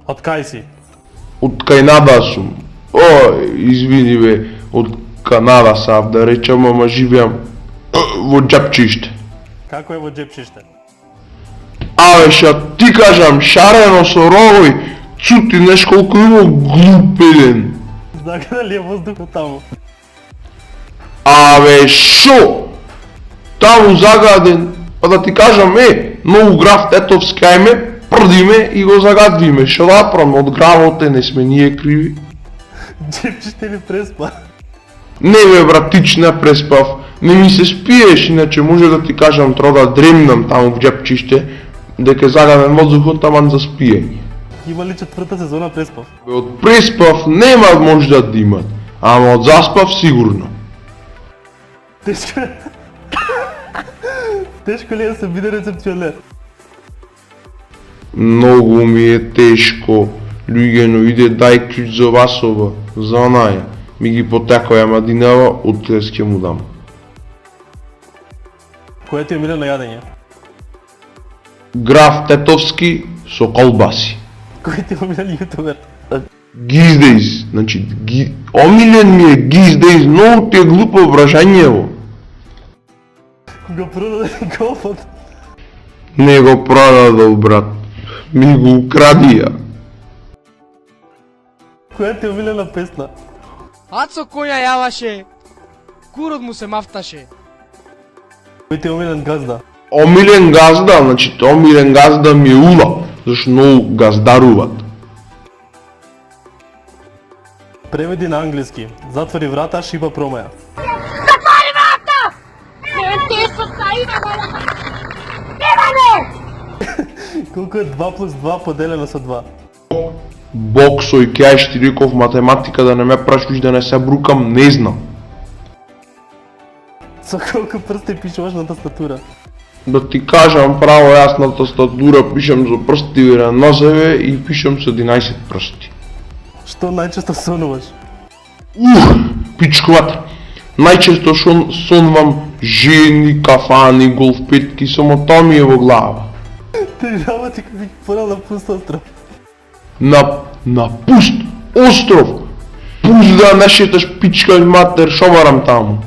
Од кај си? Од Канада сум. Извини бе, од Канада сав да речам, ама живеам во Џапчиште. Како е во Џепчиште? Абе, ша ти кажам, шарено со ровој, цути неш колку има глупеден. Загаден ли е воздухот таму? Абе, шо? Таму загаден, па да ти кажам, многу граф Тетовски, ајме, прдиме и го загадвиме. Шо да правиме, од гравоте не сме ние криви. Џепчиште ли преспа? Не бе, братич, не преспав. Не ми се спиеш, иначе може да ти кажам, треба да дремнам таму в Џепчиште, дека е загаден воздухот, таман за спиење. Има ли четврта сезона преспав? Бе, од преспав нема може да имат, ама од заспав сигурно. Тешко е. Тешко ли е да се биде рецепционер? Многу ми е тешко. Луѓено, иде дај ключ за васова, за онаја. Ми ги потекоја мадинава, отлес ќе му дам. Кој ти е милен на јадење? Граф Тетовски со колбаси. Кој ти е милен јутубер? Гиздейс, значи, омилен ми е Гиздейс, многу ти е глупо прашањево. Го продаде голфот. Не го продадол, брат. Ми го украдија. Која ти е омилена песна? Ацо коња јаваше, курот му се мафташе. Кој ти е омилен газда? Омилен газда, значи, омилен газда ми е Ула, зашто многу газдаруват. Преведи на англиски. Затвори врата, шипа промаја. Затвори врата! Не те спаima Немаме! Колку е 2 плюс 2 поделено со 2? Бог сој кеј ти реков математика да не ме прашуваш да не се брукам, не знам. Со колку прсти пишуваш на тастатура? Да ти кажам право, јас на тастатура пишам со прсти на нозеве и пишам со 11 прсти. Што најчесто сонуваш? Пичкувата. Најчесто сонвам жени, кафани, голф петки, само тоа ми е во глава. Ти работи како порал на пуст остров. На пуст остров. Пуст да не шеташ пичка и матер, шо барам таму.